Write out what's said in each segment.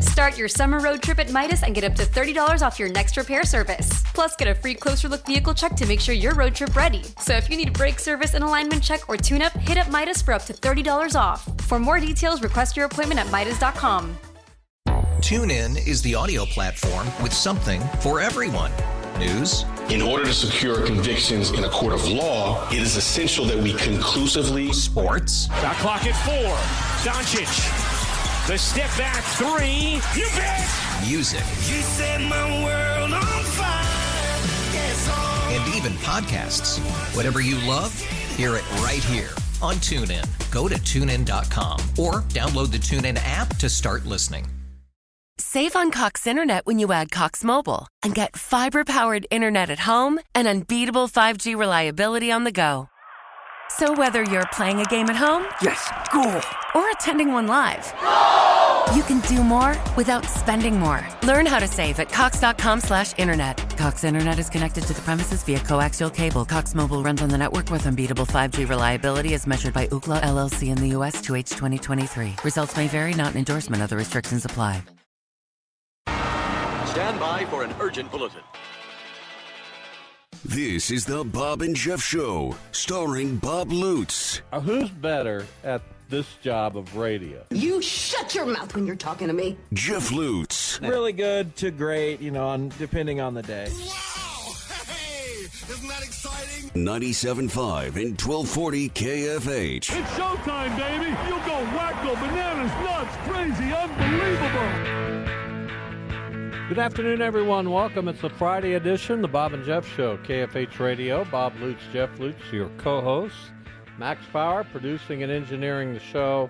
Start your summer road trip at Midas and get up to $30 off your next repair service. Plus, get a free closer look vehicle check to make sure your road trip ready. So if you need a brake service, an alignment check, or tune-up, hit up Midas for up to $30 off. For more details, request your appointment at Midas.com. TuneIn is the audio platform with something for everyone. News. In order to secure convictions in a court of law, it is essential that we conclusively. Sports. Shot clock at 4. Doncic. The step back 3. You bet. Music. You set my world on fire. Yes, and even podcasts. Whatever you love, hear it right here on TuneIn. Go to TuneIn.com or download the TuneIn app to start listening. Save on Cox Internet when you add Cox Mobile and get fiber-powered internet at home and unbeatable 5G reliability on the go. So whether you're playing a game at home, yes, goal, or attending one live, you can do more without spending more. Learn how to save at cox.com/internet. Cox Internet is connected to the premises via coaxial cable. Cox Mobile runs on the network with unbeatable 5G reliability as measured by Ookla LLC in the U.S. 2H 2023. Results may vary, not an endorsement. Other restrictions apply. Stand by for an urgent bulletin. This is the Bob and Jeff Show, starring Bob Lutz. Who's better at this job of radio? You shut your mouth when you're talking to me. Jeff Lutz. Really good to great, depending on the day. wow! Hey, isn't that exciting? 97.5 and 1240 KFH. It's showtime, baby! You go wacko, bananas, nuts, crazy, unbelievable! Good afternoon, everyone. Welcome. It's the Friday edition, the Bob and Jeff Show, KFH Radio. Bob Lutz, Jeff Lutz, your co-hosts. Max Power, producing and engineering the show.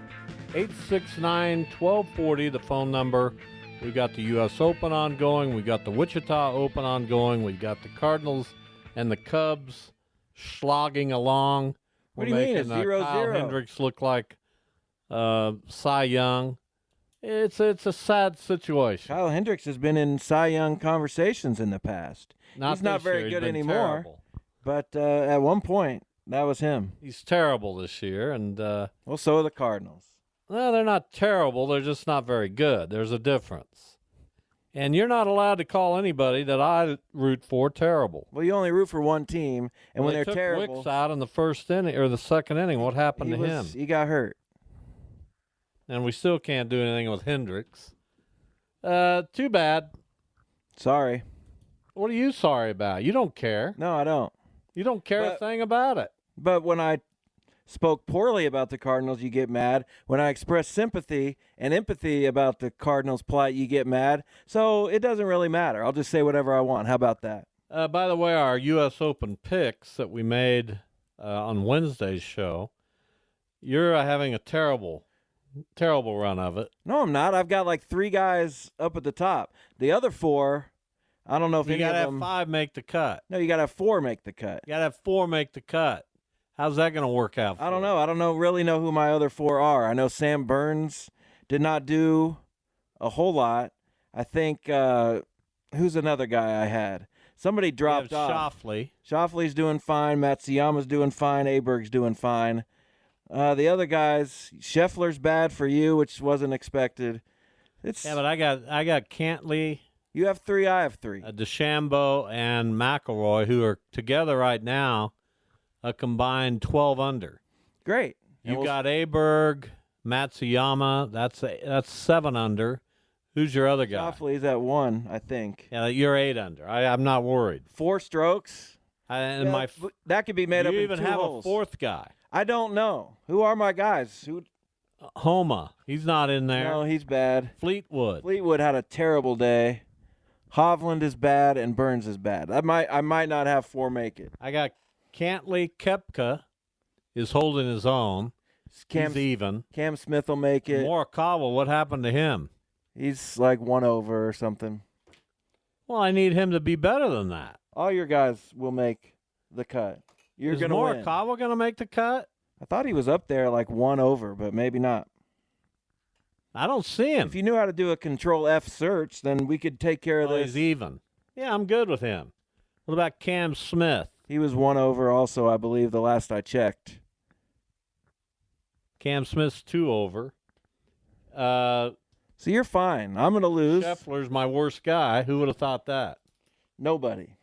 869-1240, the phone number. We got the U.S. Open ongoing. We got the Wichita Open ongoing. We got the Cardinals and the Cubs slogging along. What do you mean? It's 0-0. Kyle Hendricks look like Cy Young. It's a sad situation. Kyle Hendricks has been in Cy Young conversations in the past. He's not very good anymore. Terrible. But at one point, that was him. He's terrible this year, and well, so are the Cardinals. Well, they're not terrible. They're just not very good. There's a difference. And you're not allowed to call anybody that I root for terrible. Well, you only root for one team, and when they're took terrible. Wicks out in the first inning or the second inning. What happened to him? He got hurt. And we still can't do anything with Hendricks. Too bad. Sorry. What are you sorry about? You don't care. No, I don't. You don't care a thing about it. But when I spoke poorly about the Cardinals, you get mad. When I express sympathy and empathy about the Cardinals' plight, you get mad. So it doesn't really matter. I'll just say whatever I want. How about that? By the way, our U.S. Open picks that we made on Wednesday's show, you're having a terrible run of it. No, I'm not. I've got like 3 guys up at the top. The other 4, I don't know if you any of them. You got to have 5 make the cut. No, you got to have 4 make the cut. You got to have 4 make the cut. How's that going to work out? I don't know. I don't really know who my other 4 are. I know Sam Burns did not do a whole lot. I think who's another guy I had? Somebody dropped off. Shoffley. Shoffley's doing fine. Matsuyama's doing fine. Aberg's doing fine. The other guys, Scheffler's bad for you, which wasn't expected. But I got Cantley. You have 3. I have 3. DeChambeau and McIlroy, who are together right now, a combined 12 under. Great. You got Aberg, Matsuyama. That's 7 under. Who's your other guy? Shoffley's at 1, I think. Yeah, you're 8 under. I'm not worried. 4 strokes. That could be made up in 2 holes. You even have a 4th guy. I don't know. Who are my guys? Homa. He's not in there. No, he's bad. Fleetwood had a terrible day. Hovland is bad and Burns is bad. I might not have 4 make it. I got Cantley. Koepka is holding his own. He's even. Cam Smith will make it. Morikawa, what happened to him? He's like 1 over or something. Well, I need him to be better than that. All your guys will make the cut. You're going to win. Is Morikawa going to make the cut? I thought he was up there like 1 over, but maybe not. I don't see him. If you knew how to do a Control F search, then we could take care of this. He's even. Yeah, I'm good with him. What about Cam Smith? He was 1 over also, I believe, the last I checked. Cam Smith's 2 over. So you're fine. I'm going to lose. Scheffler's my worst guy. Who would have thought that? Nobody.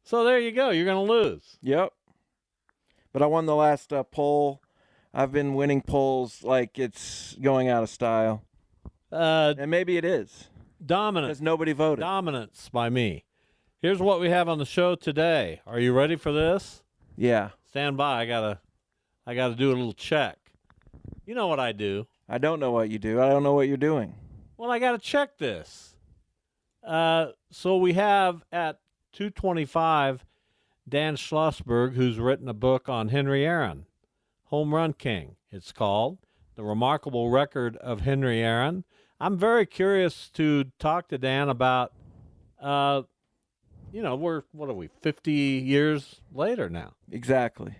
So there you go. You're going to lose. Yep. But I won the last poll. I've been winning polls like it's going out of style. And maybe it is. Dominant. Because nobody voted. Dominance by me. Here's what we have on the show today. Are you ready for this? Yeah. Stand by. I gotta do a little check. You know what I do. I don't know what you do. I don't know what you're doing. Well, I gotta check this. So we have at 2:25 Dan Schlossberg, who's written a book on Henry Aaron, Home Run King, it's called, The Remarkable Record of Henry Aaron. I'm very curious to talk to Dan about, what are we, 50 years later now? Exactly.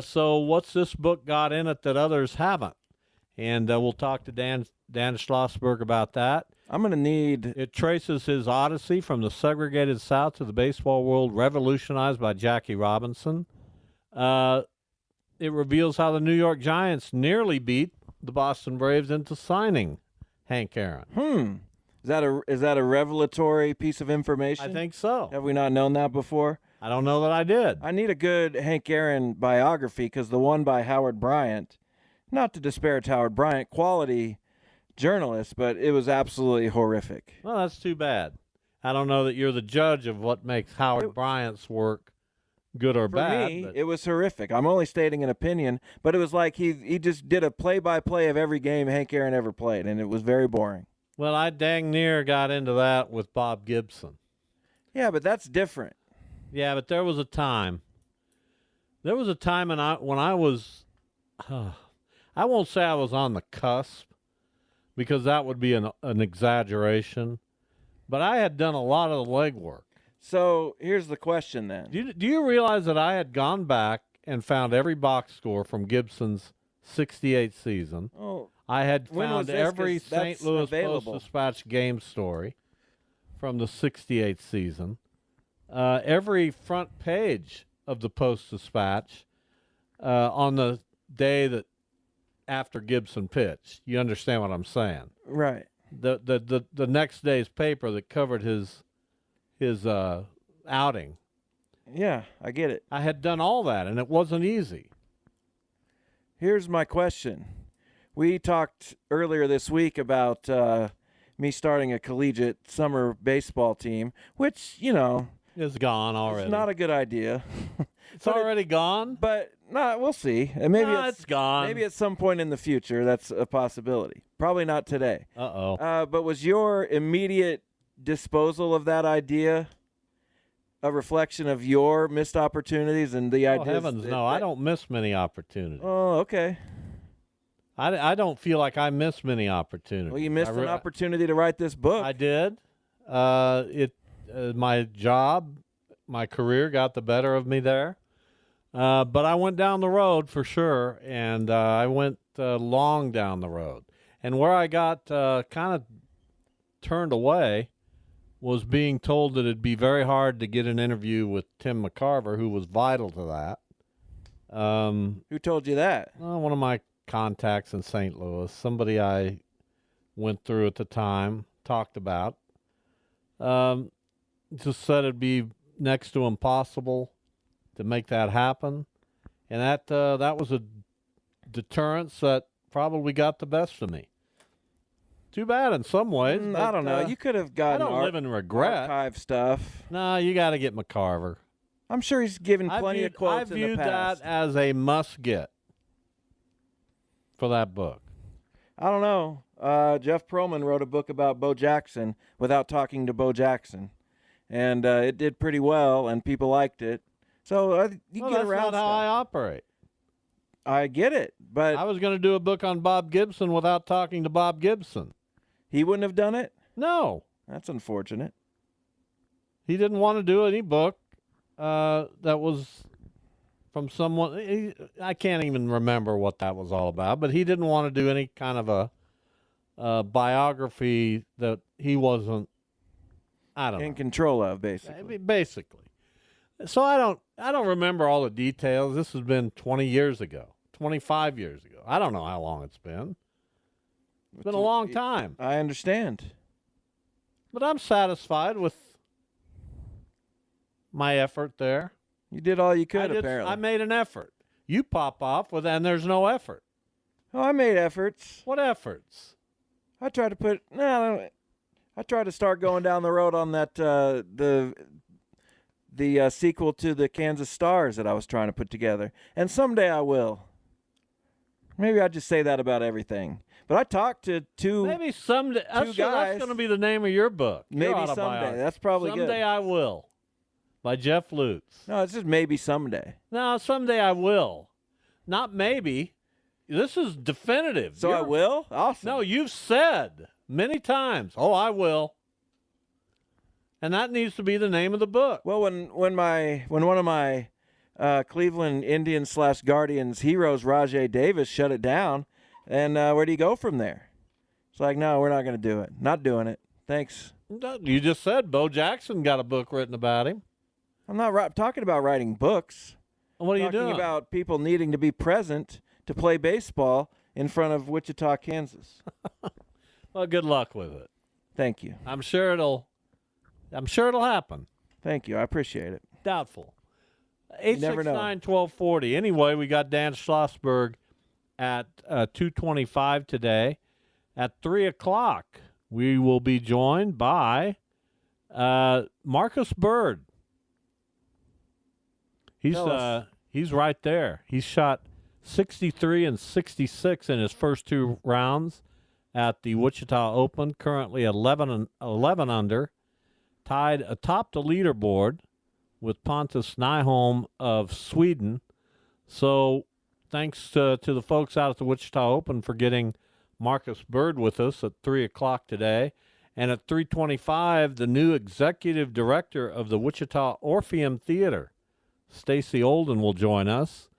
So what's this book got in it that others haven't? And we'll talk to Dan Schlossberg about that. I'm going to need... It traces his odyssey from the segregated South to the baseball world revolutionized by Jackie Robinson. It reveals how the New York Giants nearly beat the Boston Braves into signing Hank Aaron. Is that a revelatory piece of information? I think so. Have we not known that before? I don't know that I did. I need a good Hank Aaron biography because the one by Howard Bryant, not to disparage Howard Bryant, quality journalist, but it was absolutely horrific. Well, that's too bad. I don't know that you're the judge of what makes Howard Bryant's work good or bad. For me, it was horrific. I'm only stating an opinion, but it was like he just did a play-by-play of every game Hank Aaron ever played, and it was very boring. Well, I dang near got into that with Bob Gibson. Yeah, but that's different. Yeah, but there was a time. There was a time when I was, I won't say I was on the cusp, because that would be an exaggeration, but I had done a lot of the legwork. So here's the question then. Do you realize that I had gone back and found every box score from Gibson's 68 season? Oh, I had found every 'Cause St. that's Louis available. Post-Dispatch game story from the 68 season. Every front page of the Post-Dispatch on the day that after Gibson pitched. You understand what I'm saying? Right. The next day's paper that covered his outing. Yeah, I get it. I had done all that, and it wasn't easy. Here's my question. We talked earlier this week about me starting a collegiate summer baseball team, which, is gone already. It's not a good idea. It's already gone? But we'll see. And maybe it's gone. Maybe at some point in the future that's a possibility. Probably not today. Uh-oh. But was your immediate disposal of that idea a reflection of your missed opportunities and the ideas? Oh, heavens, no. I don't miss many opportunities. Oh, okay. I don't feel like I miss many opportunities. Well, you missed an opportunity to write this book. I did. My job, my career got the better of me there. But I went down the road for sure, and I went long down the road. And where I got kind of turned away was being told that it'd be very hard to get an interview with Tim McCarver, who was vital to that. Who told you that? One of my contacts in St. Louis, somebody I went through at the time, talked about. Just said it'd be next to impossible to make that happen. And that was a deterrence that probably got the best of me. Too bad in some ways. But, I don't know. You could have gotten I don't live in regret. archive stuff. No, you got to get McCarver. I'm sure he's given plenty of quotes in the past. I viewed that as a must-get for that book. I don't know. Jeff Pearlman wrote a book about Bo Jackson without talking to Bo Jackson. And it did pretty well, and people liked it. So you get around that's not how I operate. I get it, but I was going to do a book on Bob Gibson without talking to Bob Gibson. He wouldn't have done it? No. That's unfortunate. He didn't want to do any book that was from someone. I can't even remember what that was all about, but he didn't want to do any kind of a biography that he wasn't, in control of, basically. Basically. So I don't remember all the details. This has been 20 years ago, 25 years ago. I don't know how long it's been. It's been a long time. I understand. But I'm satisfied with my effort there. You did all you could, apparently. I made an effort. You pop off with, and there's no effort. Oh, I made efforts. What efforts? I tried to start going down the road on that the sequel to the Kansas Stars that I was trying to put together, and someday I will. Maybe I just say that about everything. But I talked to two. Maybe someday. That's going to be the name of your book. Maybe someday. That's probably good. Someday I will. By Jeff Lutz. No, it's just maybe someday. No, someday I will. Not maybe. This is definitive. So I will? Awesome. No, you've said many times, oh, I will. And that needs to be the name of the book. Well, when one of my Cleveland Indians / Guardians heroes, Rajay Davis, shut it down, and where do you go from there? It's like, no, we're not going to do it. Not doing it. Thanks. You just said Bo Jackson got a book written about him. I'm not talking about writing books. What are you doing? Talking about people needing to be present to play baseball in front of Wichita, Kansas. Well, good luck with it. Thank you. I'm sure it'll happen. Thank you. I appreciate it. Doubtful. 869-1240. Anyway, we got Dan Schlossberg at 2:25 today. At 3 o'clock, we will be joined by Marcus Bird. He's right there. He's shot 63 and 66 in his first two rounds at the Wichita Open. Currently 11 under, tied atop the leaderboard with Pontus Nyholm of Sweden. So thanks to the folks out at the Wichita Open for getting Marcus Bird with us at 3 o'clock today. And at 3:25, the new executive director of the Wichita Orpheum Theater, Stacy Olden, will join us.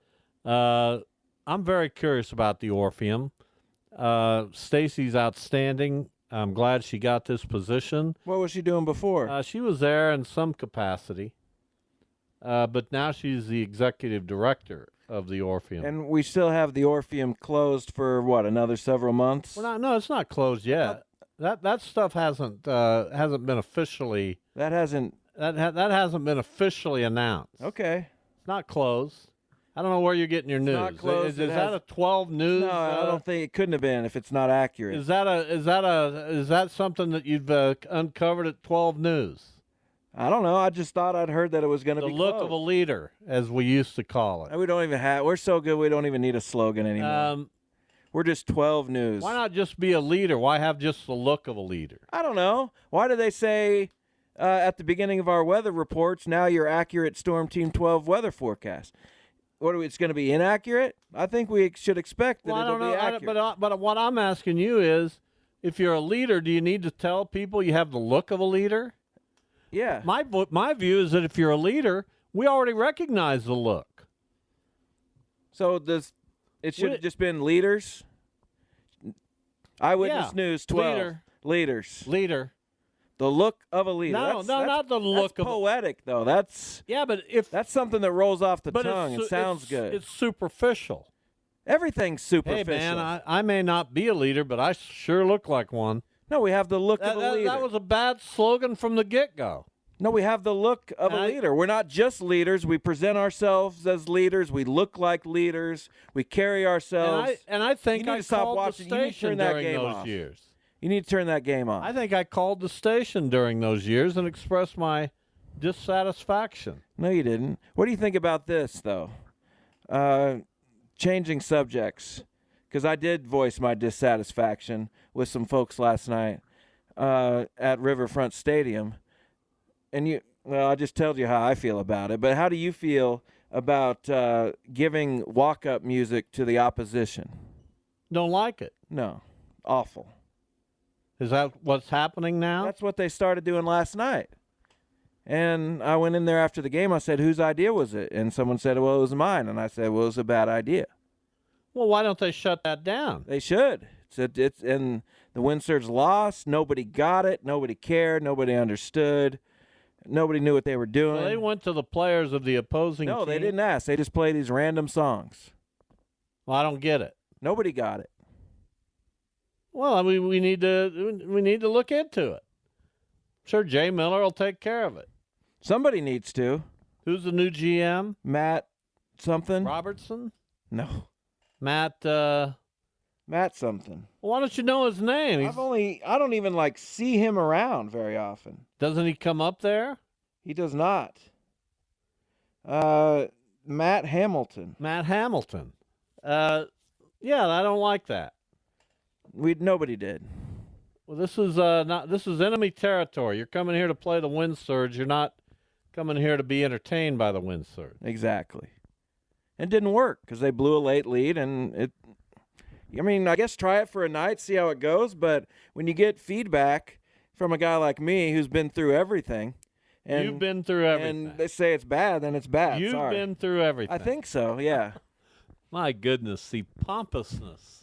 I'm very curious about the Orpheum. Stacy's outstanding. I'm glad she got this position. What was she doing before? She was there in some capacity, but now she's the executive director of the Orpheum. And we still have the Orpheum closed for, what, another several months? Well, no, it's not closed yet. That stuff hasn't been officially. That hasn't been officially announced. Okay. It's not closed. I don't know where you're getting your news. Not closed. Is that a 12 news? No, I don't think it couldn't have been if it's not accurate. Is that something that you've uncovered at 12 News? I don't know. I just thought I'd heard that it was going to be the look closed. of a leader, as we used to call it. We don't even have. We're so good. We don't even need a slogan anymore. We're just 12 News. Why not just be a leader? Why have just the look of a leader? I don't know. Why do they say at the beginning of our weather reports, now your accurate Storm Team 12 weather forecast? It's going to be inaccurate? I think we should expect that it'll be accurate. But what I'm asking you is, if you're a leader, do you need to tell people you have the look of a leader? Yeah. My view is that if you're a leader, we already recognize the look. So it should have just been leaders? Eyewitness News 12. Leaders. Leader. The look of a leader. No, not the look of. That's poetic, though. That's that's something that rolls off the tongue and sounds good. It's superficial. Everything's superficial. Hey, man, I may not be a leader, but I sure look like one. No, we have the look of a leader. That was a bad slogan from the get-go. No, we have the look of a leader. We're not just leaders. We present ourselves as leaders. We look like leaders. We carry ourselves. And I think you need to stop watching. You need to turn that during game those off. years. You need to turn that game off. I think I called the station during those years and expressed my dissatisfaction. No, you didn't. What do you think about this, though? Changing subjects, because I did voice my dissatisfaction with some folks last night at Riverfront Stadium. And I just told you how I feel about it. But how do you feel about giving walk-up music to the opposition? Don't like it. No. Awful. Is that what's happening now? That's what they started doing last night. And I went in there after the game. I said, whose idea was it? And someone said, well, it was mine. And I said, well, it was a bad idea. Well, why don't they shut that down? They should. And the Windsurge lost. Nobody got it. Nobody cared. Nobody understood. Nobody knew what they were doing. So they went to the players of the opposing team? No, they didn't ask. They just played these random songs. Well, I don't get it. Nobody got it. Well, I mean, we need to look into it. Sure, Jay Miller will take care of it. Somebody needs to. Who's the new GM? Matt something? Robertson? No. Matt something. Well, why don't you know his name? I don't even see him around very often. Doesn't he come up there? He does not. Matt Hamilton. Matt Hamilton. Yeah, I don't like that. Nobody did. Well, this is enemy territory. You're coming here to play the wind surge. You're not coming here to be entertained by the wind surge. Exactly. It didn't work because they blew a late lead, and I guess try it for a night, see how it goes, but when you get feedback from a guy like me who's been through everything, and you've been through everything, and they say it's bad, then it's bad. You've Sorry. been through everything. I think so, yeah. My goodness, the pompousness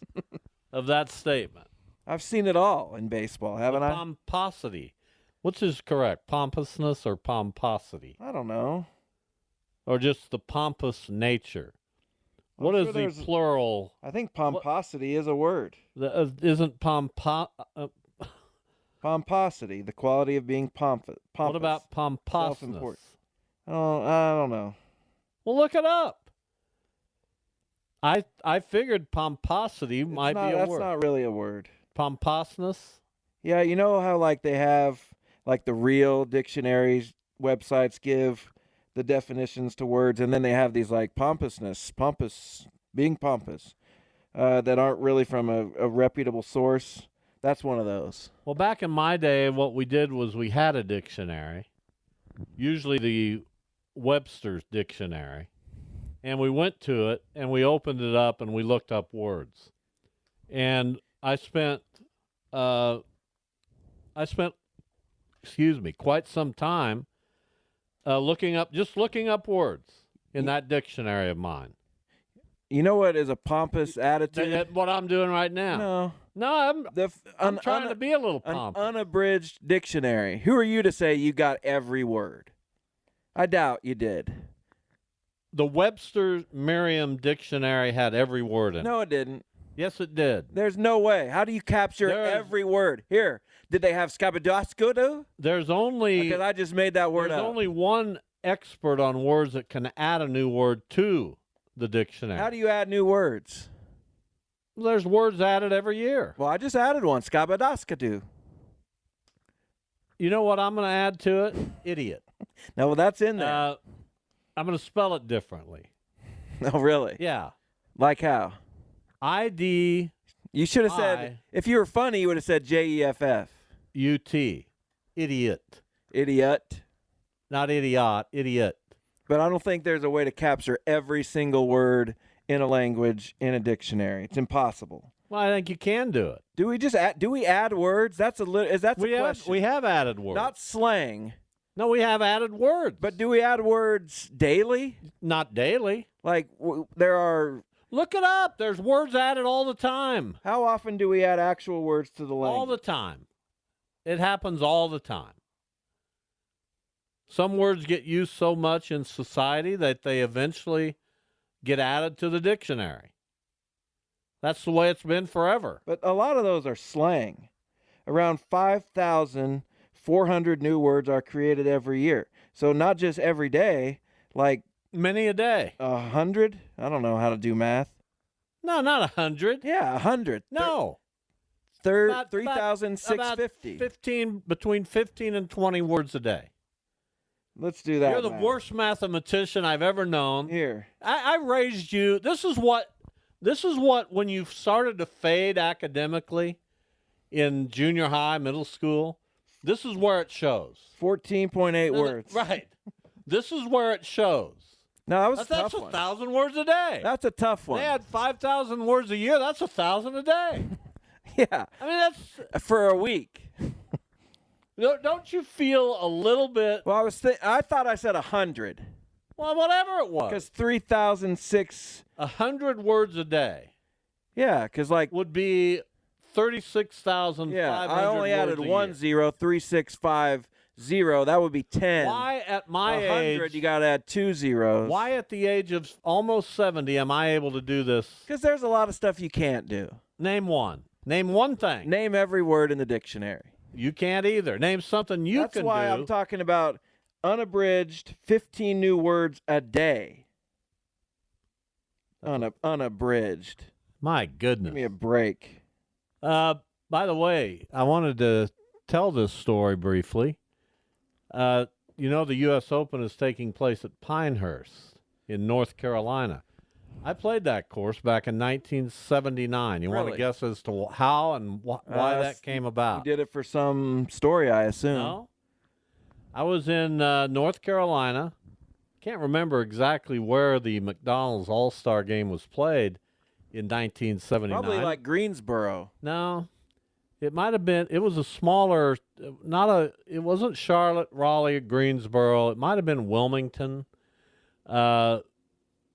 of that statement. I've seen it all in baseball, haven't I? Pomposity. Which is correct, pompousness or pomposity? I don't know. Or just the pompous nature? What is the plural? I think pomposity is a word. Isn't pomposity, the quality of being pompous. What about pompousness? I don't know. Well, look it up. I figured pomposity might be a word. That's not really a word. Pompousness? Yeah, you know how they have the real dictionaries websites give the definitions to words, and then they have these pompousness, being pompous, that aren't really from a reputable source. That's one of those. Well, back in my day, what we did was we had a dictionary, usually the Webster's dictionary, and we went to it and we opened it up and we looked up words. And I spent quite some time looking up words in that dictionary of mine. You know what is a pompous attitude? That's what I'm doing right now. No, I'm trying to be a little pompous. An unabridged dictionary. Who are you to say you got every word? I doubt you did. The Webster Merriam Dictionary had every word in it. No, it didn't. Yes, it did. There's no way. How do you capture every word? Here, did they have skabadoskudo? There's only... Because I just made that word up. There's only one expert on words that can add a new word to the dictionary. How do you add new words? There's words added every year. Well, I just added one, skabadaskadu. You know what I'm going to add to it? Idiot. No, well, that's in there. I'm going to spell it differently. Oh, really? Yeah. Like how? I-D. You should have said, if you were funny, you would have said Jeff. U-T. Idiot. Idiot. Not idiot. Idiot. But I don't think there's a way to capture every single word in a language in a dictionary. It's impossible. Well, I think you can do it. Do we add words? That's a question. We have added words. Not slang. No, we have added words. But do we add words daily? Not daily. There are... Look it up. There's words added all the time. How often do we add actual words to the language? All the time. It happens all the time. Some words get used so much in society that they eventually get added to the dictionary. That's the way it's been forever. But a lot of those are slang. Around 5,400 new words are created every year. So not just every day, many a day. 100? I don't know how to do math. No, not 100. Yeah, 100. No. 3,650. Between 15 and 20 words a day. Let's do that. You're the worst mathematician I've ever known. Here. I raised you. This is what when you started to fade academically in junior high, middle school, this is where it shows. 14.8 words. Right. This is where it shows. No, that was a tough one. That's 1,000 words a day. That's a tough one. They had 5,000 words a year. That's 1,000 a day. Yeah. I mean, that's... For a week. Don't you feel a little bit... Well, I thought I said 100. Well, whatever it was. Because 3,006... 100 words a day. Yeah, because would be 36,500 Yeah, I only added 10, 3650. That would be 10. Why at my 100, age... you got to add 2 zeros. Why at the age of almost 70 am I able to do this? Because there's a lot of stuff you can't do. Name one. Name one thing. Name every word in the dictionary. You can't either. Name something you can do. That's why I'm talking about unabridged 15 new words a day. Unabridged. My goodness. Give me a break. By the way, I wanted to tell this story briefly. The U.S. Open is taking place at Pinehurst in North Carolina. I played that course back in 1979. You want to guess as to how and why that came about? You did it for some story, I assume. No. I was in North Carolina. Can't remember exactly where the McDonald's All-Star Game was played in 1979. Probably like Greensboro. No. It might have been, it was a smaller, it wasn't Charlotte, Raleigh, Greensboro. It might have been Wilmington.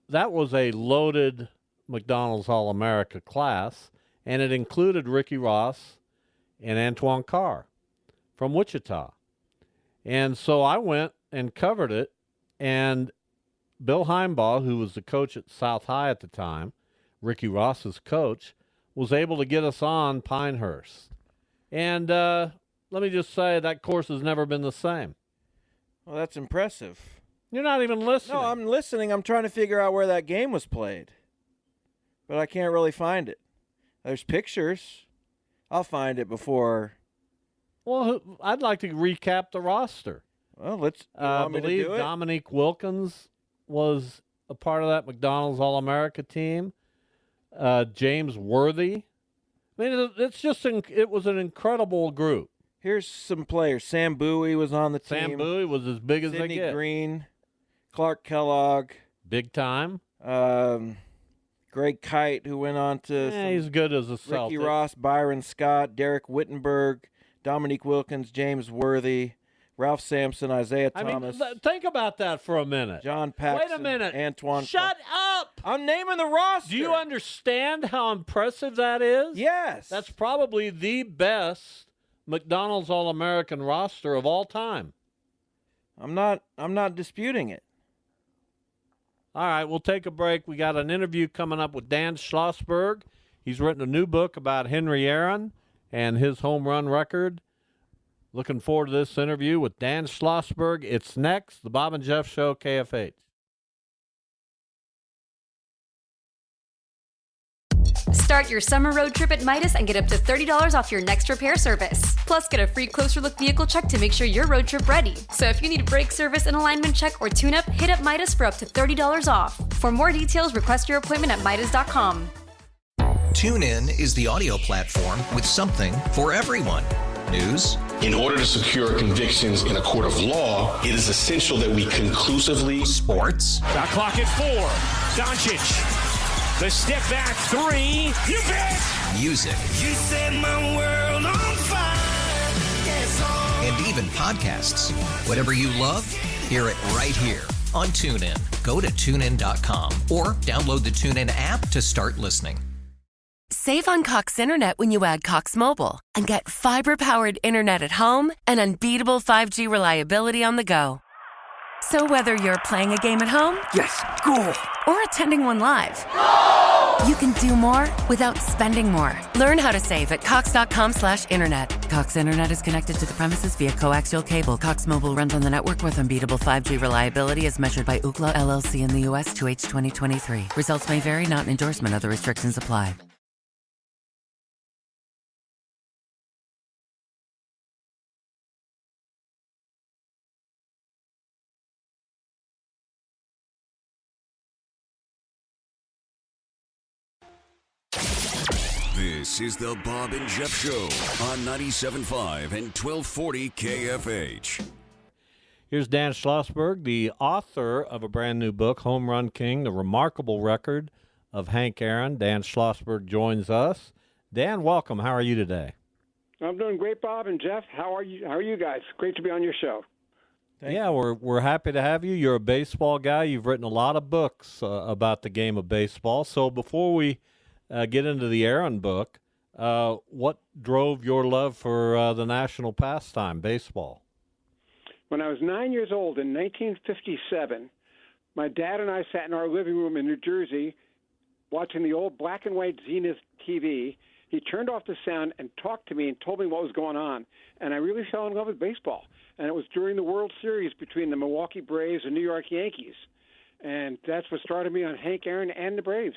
That was a loaded McDonald's All-America class, and it included Ricky Ross and Antoine Carr from Wichita. And so I went and covered it, and Bill Heimbaugh, who was the coach at South High at the time, Ricky Ross's coach, was able to get us on Pinehurst. And let me just say that course has never been the same. Well, that's impressive. You're not even listening. No, I'm listening. I'm trying to figure out where that game was played. But I can't really find it. There's pictures. I'll find it before. Well, I'd like to recap the roster. Well, let's. I believe Dominique Wilkins was a part of that McDonald's All-America team. James Worthy. I mean, it was an incredible group. Here's some players. Sam Bowie was on the team. Sam Bowie was as big as they Sidney get. Green, Clark Kellogg. Big time. Greg Kite, who went on to he's good as a Celtic. Ricky Ross, Byron Scott, Derek Wittenberg, Dominique Wilkins, James Worthy, Ralph Sampson, Isaiah Thomas. I mean, think about that for a minute. John Paxson. Wait a minute. Antoine. Shut up! I'm naming the roster. Do you understand how impressive that is? Yes. That's probably the best McDonald's All-American roster of all time. I'm not disputing it. All right, we'll take a break. We got an interview coming up with Dan Schlossberg. He's written a new book about Henry Aaron and his home run record. Looking forward to this interview with Dan Schlossberg. It's next, the Bob and Jeff Show, KFH. Start your summer road trip at Midas and get up to $30 off your next repair service. Plus, get a free closer look vehicle check to make sure you're road trip ready. So if you need brake service, an alignment check, or tune-up, hit up Midas for up to $30 off. For more details, request your appointment at Midas.com. TuneIn is the audio platform with something for everyone. News. In order to secure convictions in a court of law, it is essential that we conclusively. Sports. Shot clock at 4. Doncic. The step back 3. You bet. Music. You set my world on fire. Yes, and even podcasts. Whatever you love, hear it right here on TuneIn. Go to TuneIn.com or download the TuneIn app to start listening. Save on Cox Internet when you add Cox Mobile and get fiber-powered internet at home and unbeatable 5G reliability on the go. So whether you're playing a game at home, Yes, goal. or attending one live, you can do more without spending more. Learn how to save at Cox.com/internet. Cox Internet is connected to the premises via coaxial cable. Cox Mobile runs on the network with unbeatable 5G reliability as measured by Ookla LLC in the U.S. 2H 2023. Results may vary, not an endorsement. Other restrictions apply. This is the Bob and Jeff Show on 97.5 and 1240 KFH. Here's Dan Schlossberg, the author of a brand new book, Home Run King, the remarkable record of Hank Aaron. Dan Schlossberg joins us. Dan, welcome. How are you today? I'm doing great, Bob and Jeff. How are you? How are you guys? Great to be on your show. We're happy to have you. You're a baseball guy. You've written a lot of books about the game of baseball. So before we get into the Aaron book, what drove your love for the national pastime, baseball? When I was 9 years old in 1957, my dad and I sat in our living room in New Jersey watching the old black and white Zenith TV, He turned off the sound and talked to me and told me what was going on. And I really fell in love with baseball. And it was during the World Series between the Milwaukee Braves and New York Yankees. And that's what started me on Hank Aaron and the Braves.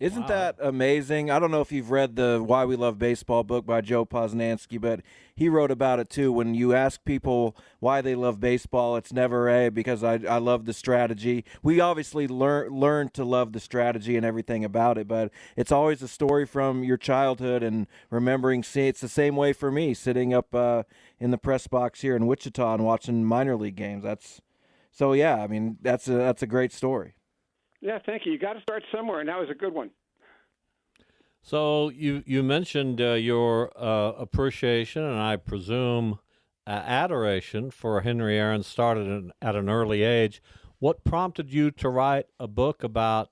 Isn't that amazing? I don't know if you've read the Why We Love Baseball book by Joe Posnanski, but he wrote about it too. When you ask people why they love baseball, it's never because I love the strategy. We obviously learn to love the strategy and everything about it, but it's always a story from your childhood and remembering. It's the same way for me, sitting up in the press box here in Wichita and watching minor league games. That's a great story. Yeah, thank you. You got to start somewhere, and that was a good one. So you mentioned your appreciation and I presume adoration for Henry Aaron started at an early age. What prompted you to write a book about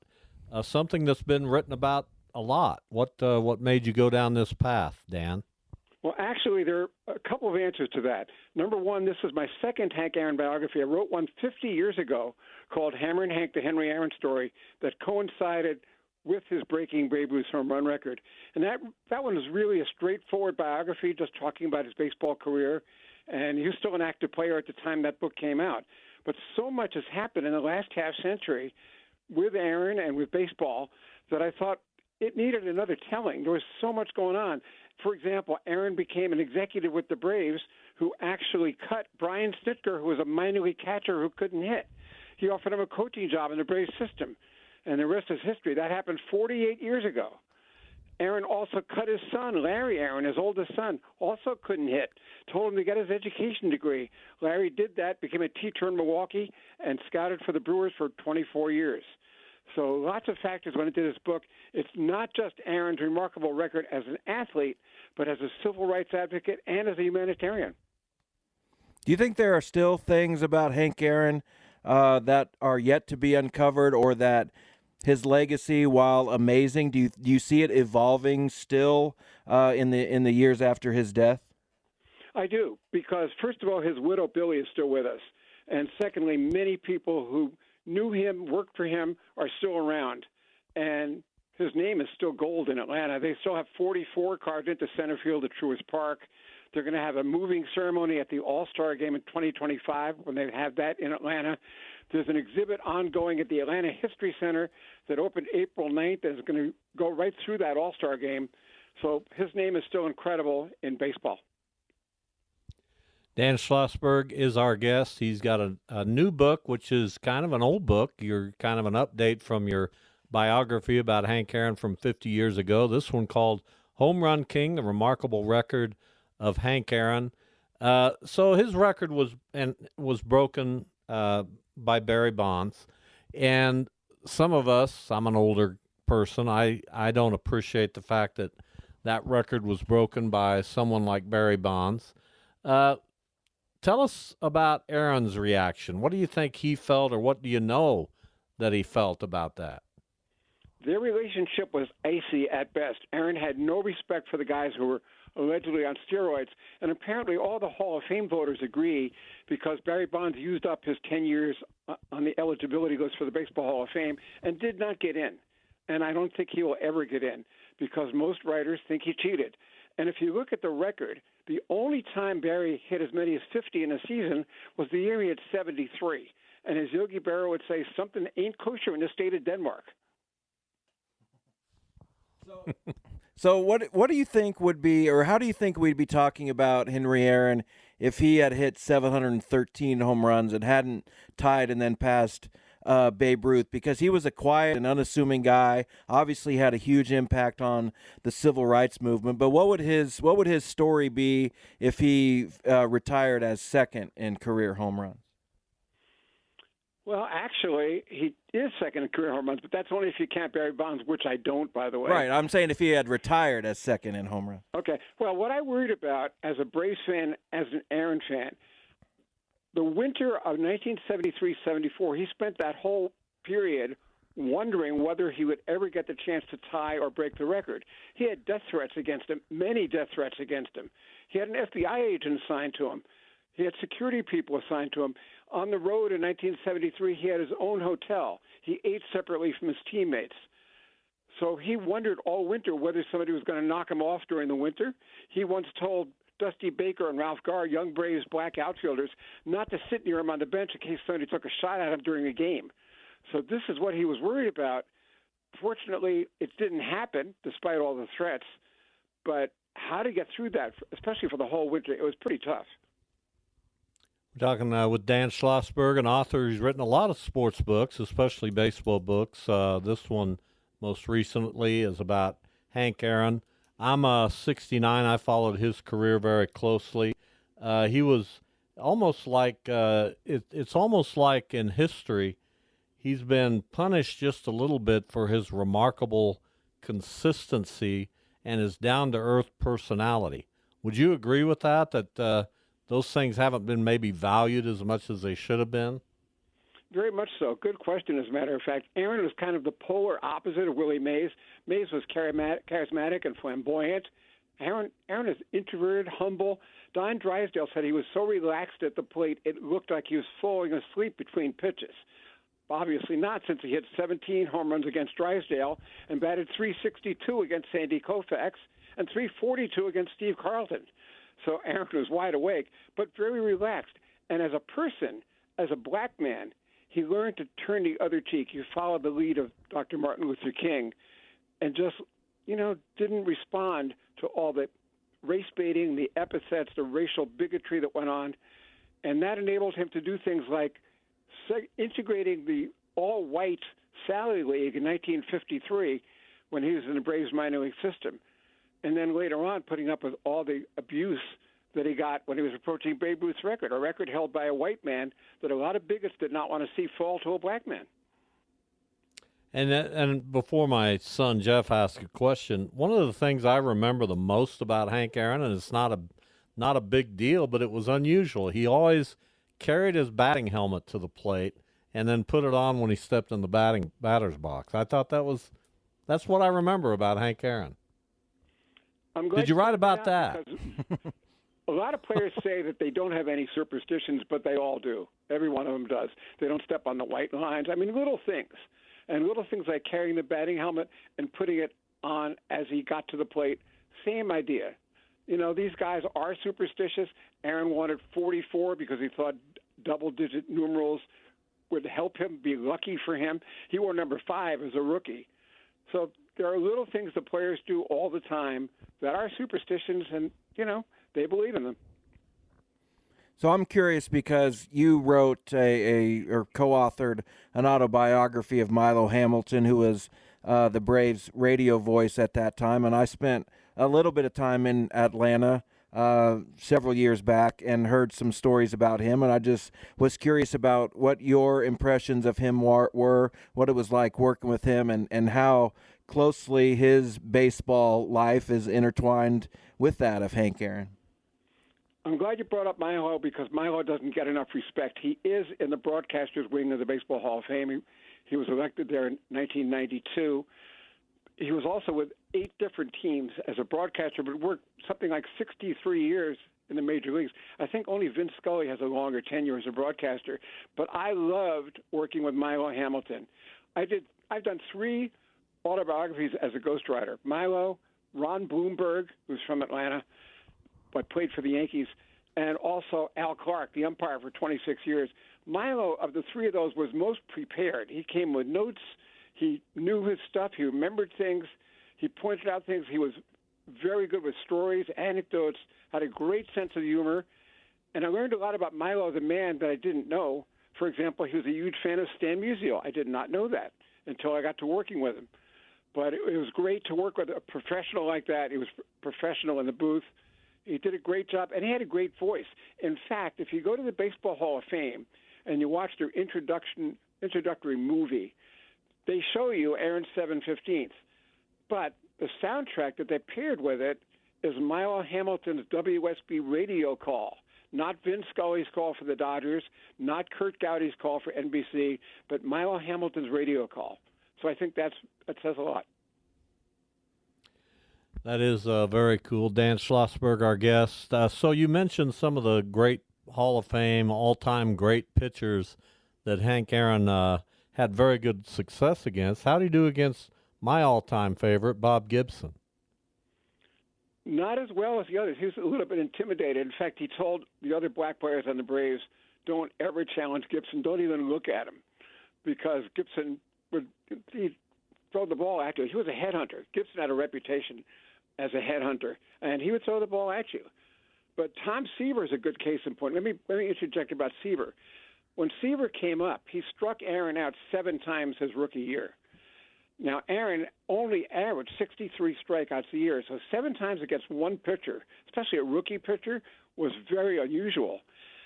something that's been written about a lot? What made you go down this path, Dan? Well, actually, there are a couple of answers to that. Number one, this is my second Hank Aaron biography. I wrote one 50 years ago called Hammerin' Hank, the Henry Aaron Story, that coincided with his breaking Babe Ruth home run record. And that one is really a straightforward biography, just talking about his baseball career. And he was still an active player at the time that book came out. But so much has happened in the last half century with Aaron and with baseball that I thought it needed another telling. There was so much going on. For example, Aaron became an executive with the Braves who actually cut Brian Snitker, who was a minor league catcher who couldn't hit. He offered him a coaching job in the Braves system, and the rest is history. That happened 48 years ago. Aaron also cut his son, Larry Aaron, his oldest son, also couldn't hit, told him to get his education degree. Larry did that, became a teacher in Milwaukee, and scouted for the Brewers for 24 years. So lots of factors went into this book. It's not just Aaron's remarkable record as an athlete, but as a civil rights advocate and as a humanitarian. Do you think there are still things about Hank Aaron that are yet to be uncovered, or that his legacy, while amazing, do you see it evolving still in the years after his death? I do, because first of all, his widow Billy is still with us, and secondly, many people who knew him, worked for him, are still around, and his name is still gold in Atlanta. They still have 44 carved into center field at Truist Park. They're going to have a moving ceremony at the All-Star Game in 2025 when they have that in Atlanta. There's an exhibit ongoing at the Atlanta History Center that opened April 9th and is going to go right through that All-Star Game. So his name is still incredible in baseball. Dan Schlossberg is our guest. He's got a new book, which is kind of an old book. You're kind of an update from your biography about Hank Aaron from 50 years ago. This one called Home Run King, the remarkable record of Hank Aaron. So his record was broken by Barry Bonds. And some of us, I'm an older person, I don't appreciate the fact that record was broken by someone like Barry Bonds. Tell us about Aaron's reaction. What do you think he felt, or what do you know that he felt about that? Their relationship was icy at best. Aaron had no respect for the guys who were allegedly on steroids, and apparently all the Hall of Fame voters agree, because Barry Bonds used up his 10 years on the eligibility list for the Baseball Hall of Fame and did not get in. And I don't think he will ever get in, because most writers think he cheated. And if you look at the record, the only time Barry hit as many as 50 in a season was the year he had 73. And as Yogi Berra would say, something ain't kosher in the state of Denmark. So what do you think would be, or how do you think we'd be talking about Henry Aaron if he had hit 713 home runs and hadn't tied and then passed Babe Ruth? Because he was a quiet and unassuming guy, obviously had a huge impact on the civil rights movement. But what would his story be if he retired as second in career home runs? Well, actually, he is second in career home runs, but that's only if you count Barry Bonds, which I don't, by the way. Right. I'm saying if he had retired as second in home runs. Okay. Well, what I worried about as a Braves fan, as an Aaron fan, the winter of 1973-74, he spent that whole period wondering whether he would ever get the chance to tie or break the record. He had death threats against him, many death threats against him. He had an FBI agent assigned to him. He had security people assigned to him. On the road in 1973, he had his own hotel. He ate separately from his teammates. So he wondered all winter whether somebody was going to knock him off during the winter. He once told Dusty Baker and Ralph Garr, young Braves black outfielders, not to sit near him on the bench in case somebody took a shot at him during a game. So this is what he was worried about. Fortunately, it didn't happen, despite all the threats. But how to get through that, especially for the whole winter, it was pretty tough. We're talking with Dan Schlossberg, an author who's written a lot of sports books, especially baseball books. This one, most recently, is about Hank Aaron. I'm 69. I followed his career very closely. He was almost like it's almost like in history, he's been punished just a little bit for his remarkable consistency and his down-to-earth personality. Would you agree with that, that those things haven't been maybe valued as much as they should have been? Very much so. Good question, as a matter of fact. Aaron was kind of the polar opposite of Willie Mays. Mays was charismatic and flamboyant. Aaron is introverted, humble. Don Drysdale said he was so relaxed at the plate it looked like he was falling asleep between pitches. Obviously not, since he hit 17 home runs against Drysdale and batted .362 against Sandy Koufax and .342 against Steve Carlton. So Aaron was wide awake, but very relaxed. And as a person, as a black man, he learned to turn the other cheek. He followed the lead of Dr. Martin Luther King and just, didn't respond to all the race baiting, the epithets, the racial bigotry that went on. And that enabled him to do things like integrating the all-white Sally League in 1953 when he was in the Braves minor league system. And then later on putting up with all the abuse that he got when he was approaching Babe Ruth's record, a record held by a white man that a lot of bigots did not want to see fall to a black man. And before my son Jeff asks a question, one of the things I remember the most about Hank Aaron, and it's not a big deal, but it was unusual. He always carried his batting helmet to the plate and then put it on when he stepped in the batter's box. I thought that's what I remember about Hank Aaron. Did you write about that? A lot of players say that they don't have any superstitions, but they all do. Every one of them does. They don't step on the white lines. I mean, little things. And little things like carrying the batting helmet and putting it on as he got to the plate, same idea. These guys are superstitious. Aaron wanted 44 because he thought double-digit numerals would help him, be lucky for him. He wore number 5 as a rookie. So there are little things the players do all the time that are superstitions, and, they believe in them. So I'm curious because you wrote or co-authored an autobiography of Milo Hamilton, who was the Braves radio voice at that time, and I spent a little bit of time in Atlanta several years back and heard some stories about him, and I just was curious about what your impressions of him were, what it was like working with him, and how closely his baseball life is intertwined with that of Hank Aaron. I'm glad you brought up Milo because Milo doesn't get enough respect. He is in the broadcasters wing of the Baseball Hall of Fame. He was elected there in 1992. He was also with 8 different teams as a broadcaster, but worked something like 63 years in the major leagues. I think only Vince Scully has a longer tenure as a broadcaster. But I loved working with Milo Hamilton. I've done 3 autobiographies as a ghostwriter. Milo, Ron Bloomberg, who's from Atlanta, but played for the Yankees, and also Al Clark, the umpire for 26 years. Milo, of the 3 of those, was most prepared. He came with notes. He knew his stuff. He remembered things. He pointed out things. He was very good with stories, anecdotes, had a great sense of humor. And I learned a lot about Milo as a man that I didn't know. For example, he was a huge fan of Stan Musial. I did not know that until I got to working with him. But it was great to work with a professional like that. He was professional in the booth. He did a great job, and he had a great voice. In fact, if you go to the Baseball Hall of Fame and you watch their introductory movie, they show you Aaron's 7/15. But the soundtrack that they paired with it is Milo Hamilton's WSB radio call, not Vince Scully's call for the Dodgers, not Kurt Gowdy's call for NBC, but Milo Hamilton's radio call. So I think that says a lot. That is very cool. Dan Schlossberg, our guest. So you mentioned some of the great Hall of Fame, all-time great pitchers that Hank Aaron had very good success against. How did he do against my all-time favorite, Bob Gibson. Not as well as the others. He was a little bit intimidated. In fact, he told the other black players on the Braves, don't ever challenge Gibson. Don't even look at him, because Gibson he'd throw the ball at you. He was a headhunter. Gibson had a reputation as a headhunter, and he would throw the ball at you. But Tom Seaver is a good case in point. Let me interject about Seaver. When Seaver came up, he struck Aaron out 7 times his rookie year. Now, Aaron only averaged 63 strikeouts a year, so 7 times against one pitcher, especially a rookie pitcher, was very unusual.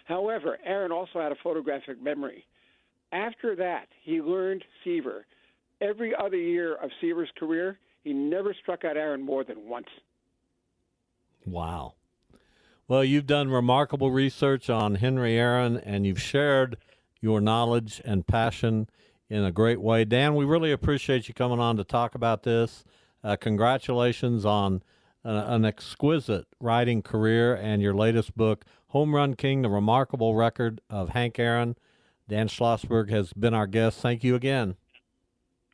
However, Aaron also had a photographic memory. After that, he learned Seaver. Every other year of Seaver's career, he never struck out Aaron more than once. Wow. Well, you've done remarkable research on Henry Aaron, and you've shared your knowledge and passion in a great way. Dan, we really appreciate you coming on to talk about this. Congratulations on an exquisite writing career and your latest book, Home Run King, The Remarkable Record of Hank Aaron. Dan Schlossberg has been our guest. Thank you again.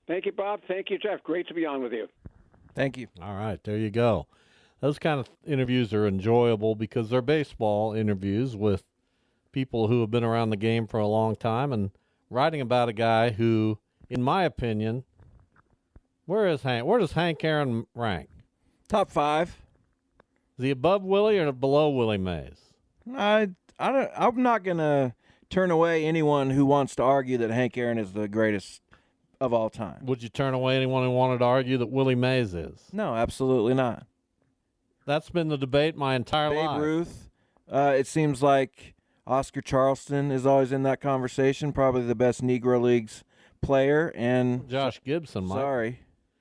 Thank you, Bob. Thank you, Jeff. Great to be on with you. Thank you. All right, there you go. Those kind of interviews are enjoyable because they're baseball interviews with people who have been around the game for a long time and writing about a guy who, in my opinion, where does Hank Aaron rank? Top 5. Is he above Willie or below Willie Mays? I'm not going to turn away anyone who wants to argue that Hank Aaron is the greatest of all time. Would you turn away anyone who wanted to argue that Willie Mays is? No, absolutely not. That's been the debate my entire life. Babe Ruth. It seems like Oscar Charleston is always in that conversation, probably the best Negro Leagues player. And Josh Gibson, Mike. Sorry,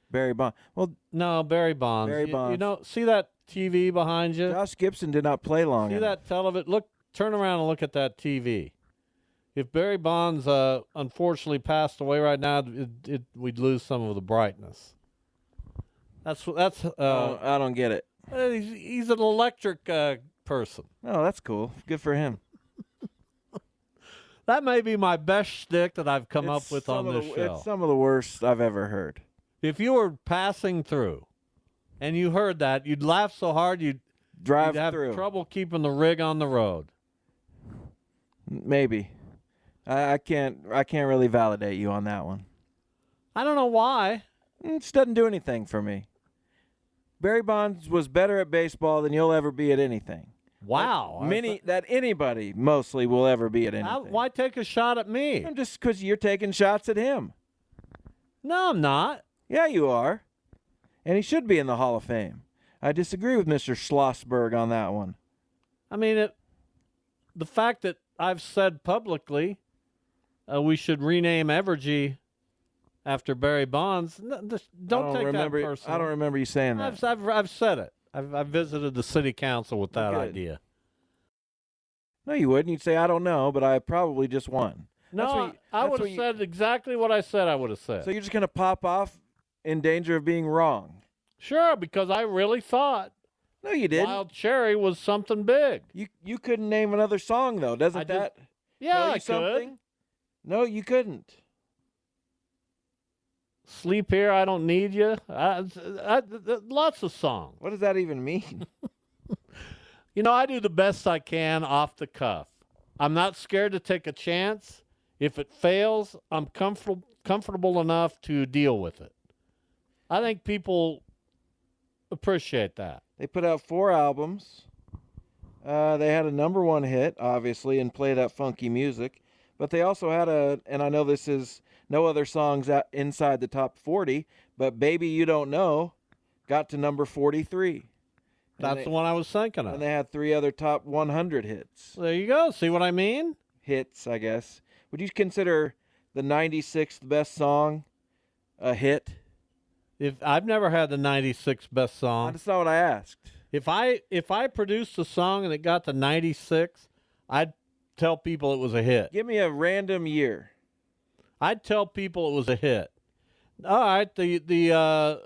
Barry Bonds. Well, no, Barry Bonds. Barry Bonds. You know, see that TV behind you? Josh Gibson did not play long enough. See that television? Look, turn around and look at that TV. If Barry Bonds unfortunately passed away right now, we'd lose some of the brightness. That's. I don't get it. He's an electric person. Oh, that's cool. Good for him. That may be my best shtick that I've come up with on this show. It's some of the worst I've ever heard. If you were passing through and you heard that, you'd laugh so hard you'd have trouble keeping the rig on the road. Maybe. I can't really validate you on that one. I don't know why. It just doesn't do anything for me. Barry Bonds was better at baseball than you'll ever be at anything. Wow. That anybody mostly will ever be at anything. Why take a shot at me? Just because you're taking shots at him. No, I'm not. Yeah, you are. And he should be in the Hall of Fame. I disagree with Mr. Schlossberg on that one. I mean, the fact that I've said publicly we should rename Evergy after Barry Bonds, don't take that personally. I don't remember you saying that. I've said it. I've visited the city council with that idea. No, you wouldn't. You'd say, I don't know, but I probably just won. No, I would have said exactly what I said I would have said. So you're just going to pop off in danger of being wrong? Sure, because I really thought No, you didn't. Wild Cherry was something big. You couldn't name another song, though. Doesn't that tell you something? Could. No, you couldn't. Sleep Here, I Don't Need You. Lots of songs. What does that even mean? You know, I do the best I can off the cuff. I'm not scared to take a chance. If it fails, I'm comfortable enough to deal with it. I think people appreciate that. They put out 4 albums. They had a #1 hit, obviously, and Play That Funky Music. But they also had and I know this is no other songs inside the top 40, but Baby You Don't Know got to number 43. That's the one I was thinking of. And they had 3 other top 100 hits. There you go. See what I mean? Hits, I guess. Would you consider the 96th best song a hit? If I've never had the 96th best song. That's not what I asked. If I produced a song and it got to 96, I'd tell people it was a hit. Give me a random year. I'd tell people it was a hit. All right, the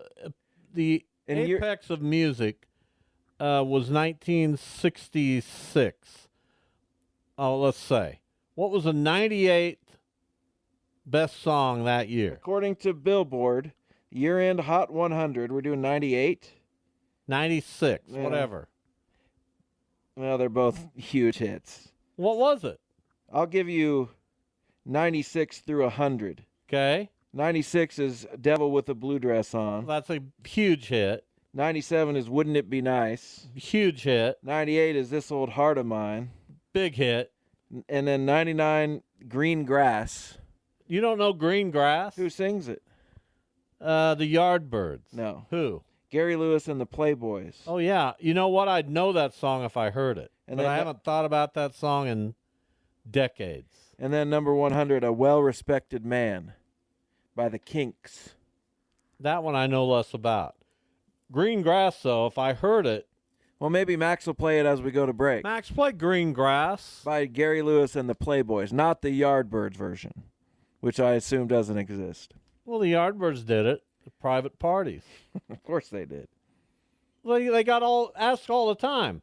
apex of music was 1966. Oh, let's say. What was the 98th best song that year? According to Billboard, Year-end Hot 100. We're doing 98. 96, Yeah. whatever. Well, they're both huge hits. What was it? I'll give you 96 through 100. Okay. 96 is Devil with a Blue Dress On. That's a huge hit. 97 is Wouldn't It Be Nice? Huge hit. 98 is This Old Heart of Mine. Big hit. And then 99, Green Grass. You don't know Green Grass? Who sings it? The Yardbirds. No. Who? Gary Lewis and the Playboys. Oh, yeah. You know what? I'd know that song if I heard it. And but then I haven't thought about that song in decades. And then number 100, A Well-Respected Man by the Kinks. That one I know less about. Green Grass, though, if I heard it. Well, maybe Max will play it as we go to break. Max, play Green Grass. By Gary Lewis and the Playboys, not the Yardbirds version, which I assume doesn't exist. Well, the Yardbirds did it at private parties. Of course they did. Well, they got asked all the time.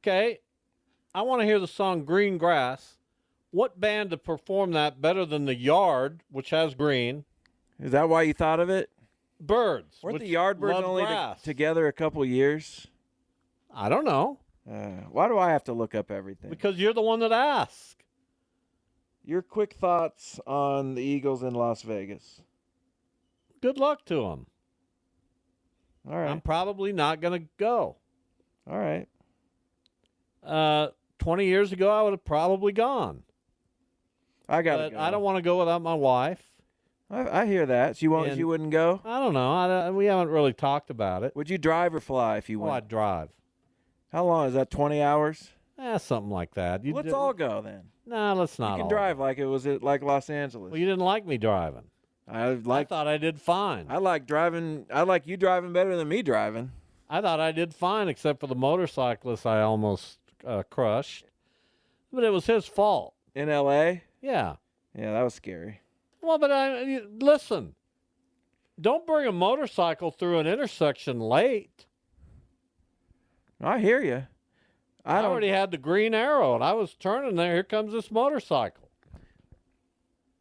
Okay, I want to hear the song Green Grass. What band to perform that better than the Yard, which has green? Is that why you thought of it? Birds. Weren't the Yardbirds only together a couple years? I don't know. Why do I have to look up everything? Because you're the one that asked. Your quick thoughts on the Eagles in Las Vegas. Good luck to them. All right. I'm probably not going to go. All right. 20 years ago, I would have probably gone. I got to go. I don't want to go without my wife. I hear that. You wouldn't go? I don't know. We haven't really talked about it. Would you drive or fly if you went? I'd drive. How long? Is that 20 hours? Something like that. Let's all go then. No, let's not. You can drive like it was like Los Angeles. Well, you didn't like me driving. I thought I did fine. I like driving. I like you driving better than me driving. I thought I did fine, except for the motorcyclist I almost crushed. But it was his fault. In L.A.? Yeah. Yeah, that was scary. Well, but listen. Don't bring a motorcycle through an intersection late. I hear you. I already had the green arrow, and I was turning there. Here comes this motorcycle.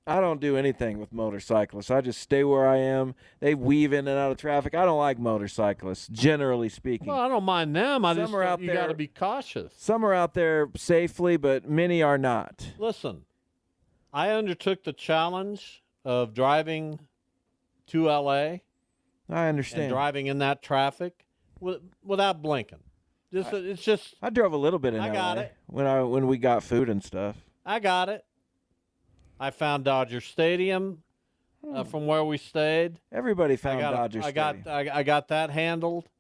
I don't do anything with motorcyclists. I just stay where I am. They weave in and out of traffic. I don't like motorcyclists, generally speaking. Well, I don't mind them. You got to be cautious. Some are out there safely, but many are not. Listen, I undertook the challenge of driving to L.A. I understand. And driving in that traffic without blinking. It's just. I drove a little bit in LA. I got it. When we got food and stuff. I got it. I found Dodger Stadium from where we stayed. Everybody found Dodger Stadium. I got that handled.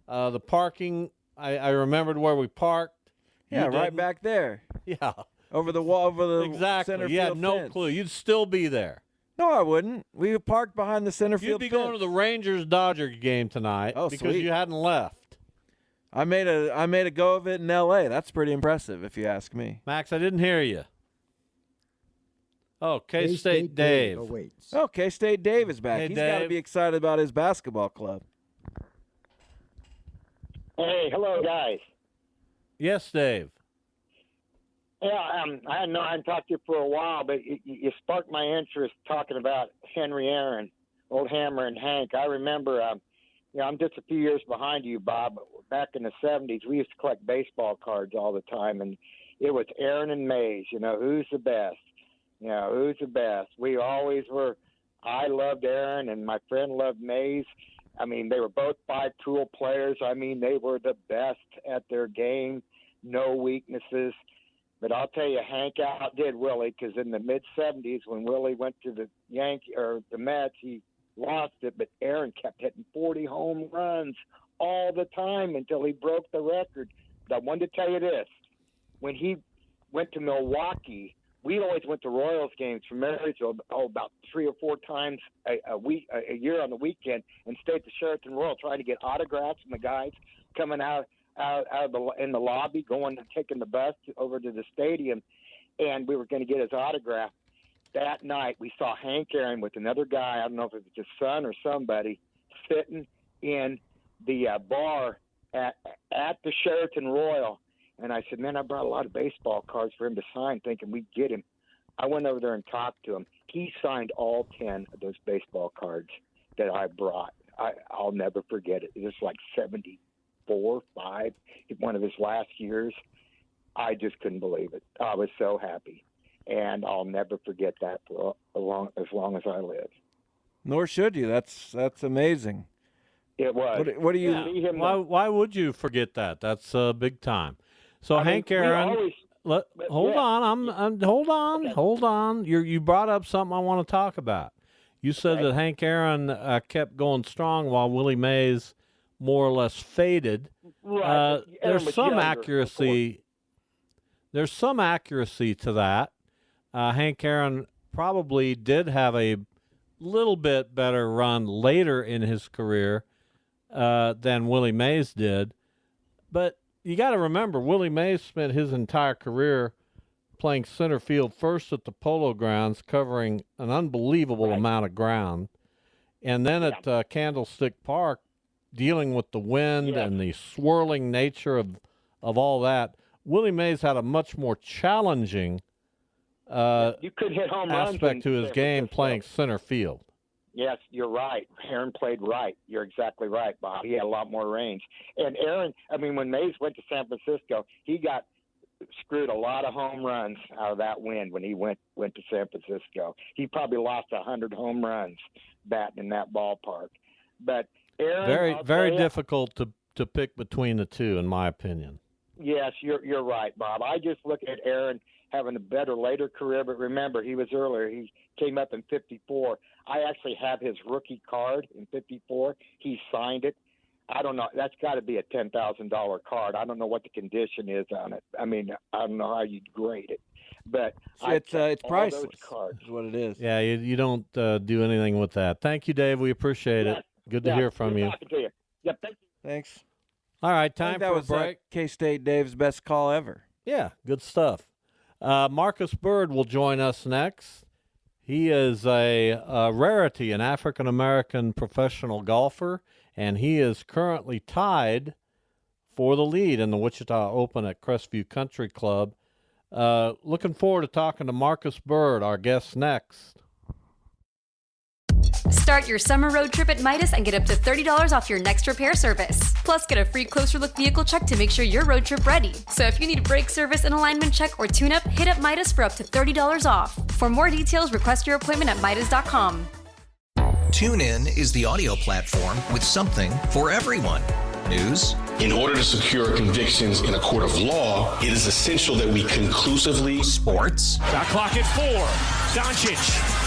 The parking, I remembered where we parked. Yeah, right back there. Yeah. Over the wall, over the center field You had no fence. clue. You'd still be there. No, I wouldn't. We parked behind the center field You'd be going to the Rangers-Dodger game tonight because sweet. you hadn't left. I made a go of it in L.A. That's pretty impressive, if you ask me. Max, I didn't hear you. Oh, K-State Dave. Oh, K-State Dave is back. Hey, He's got to be excited about his basketball club. Hey, hello, guys. Yes, Dave. Yeah, I hadn't talked to you for a while, but you sparked my interest talking about Henry Aaron, old Hammer and Hank. I remember, I'm just a few years behind you, Bob. Back in the 70s, we used to collect baseball cards all the time, and it was Aaron and Mays. Who's the best? Who's the best? We always were. I loved Aaron, and my friend loved Mays. I mean, they were both five-tool players. I mean, they were the best at their game, no weaknesses. But I'll tell you, Hank outdid Willie, because in the mid-'70s, when Willie went to the Mets, he lost it. But Aaron kept hitting 40 home runs all the time until he broke the record. But I wanted to tell you this: when he went to Milwaukee, we always went to Royals games from Marysville about 3 or 4 times a year on the weekend, and stayed at the Sheraton Royal trying to get autographs from the guys coming out in the lobby, taking the bus over to the stadium, and we were going to get his autograph. That night, we saw Hank Aaron with another guy. I don't know if it was his son or somebody, sitting in the bar at the Sheraton Royal. And I said, man, I brought a lot of baseball cards for him to sign, thinking we'd get him. I went over there and talked to him. He signed all 10 of those baseball cards. that I brought. I'll never forget it. It was like 74, 5, one of his last years. I just couldn't believe it. I was so happy, and I'll never forget that for as long as I live. Nor should you. That's amazing. It was. What do you? Why would you forget that? That's big time. So Hank Aaron, hold on. You brought up something I want to talk about. You said that Hank Aaron kept going strong while Willie Mays more or less faded. Right. There's some accuracy. There's some accuracy to that. Hank Aaron probably did have a little bit better run later in his career than Willie Mays did. But you got to remember, Willie Mays spent his entire career playing center field first at the Polo Grounds, covering an unbelievable amount of ground, and then at Candlestick Park, dealing with the wind and the swirling nature of all that. Willie Mays had a much more challenging you could hit home runs aspect to his game playing center field. Yes, you're right. Aaron played right. You're exactly right, Bob. He had a lot more range. And Aaron, when Mays went to San Francisco, he got screwed a lot of home runs out of that wind when he went to San Francisco. He probably lost 100 home runs batting in that ballpark. But Aaron, very difficult to pick between the two, in my opinion. Yes, you're right, Bob. I just look at Aaron having a better later career, but remember, he was earlier. He came up in 54. I actually have his rookie card in 54. He signed it. I don't know. That's got to be a $10,000 card. I don't know what the condition is on it. I don't know how you'd grade it. But it's priceless. Is what it is. Yeah, you don't do anything with that. Thank you, Dave. We appreciate it. Good to hear from you. Talking to you. Yep, thank you. Thanks. All right, time for a break. K-State Dave's best call ever. Yeah, good stuff. Marcus Bird will join us next. He is a rarity, an African-American professional golfer, and he is currently tied for the lead in the Wichita Open at Crestview Country Club. Looking forward to talking to Marcus Bird, our guest next. Start your summer road trip at Midas and get up to $30 off your next repair service. Plus, get a free closer look vehicle check to make sure you're road trip ready. So if you need a brake service, an alignment check, or tune-up, hit up Midas for up to $30 off. For more details, request your appointment at Midas.com. TuneIn is the audio platform with something for everyone. News. In order to secure convictions in a court of law, it is essential that we conclusively. Sports. Shot clock at 4. Doncic.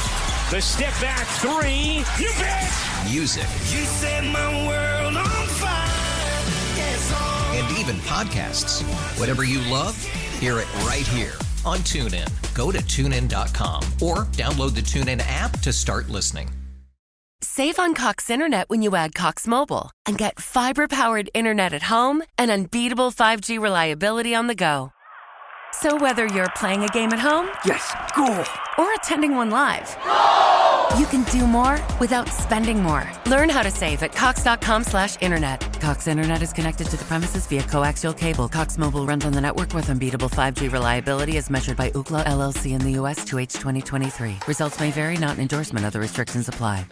The step back 3. You bet. Music. You set my world on fire. Yes, and even podcasts. Whatever you love, hear it right here on TuneIn. Go to TuneIn.com or download the TuneIn app to start listening. Save on Cox Internet when you add Cox Mobile and get fiber-powered internet at home and unbeatable 5G reliability on the go. So whether you're playing a game at home, yes, goal, or attending one live, you can do more without spending more. Learn how to save at Cox.com/internet. Cox Internet is connected to the premises via coaxial cable. Cox Mobile runs on the network with unbeatable 5G reliability as measured by Ookla LLC in the U.S. 2H 2023. Results may vary, not an endorsement. Other restrictions apply.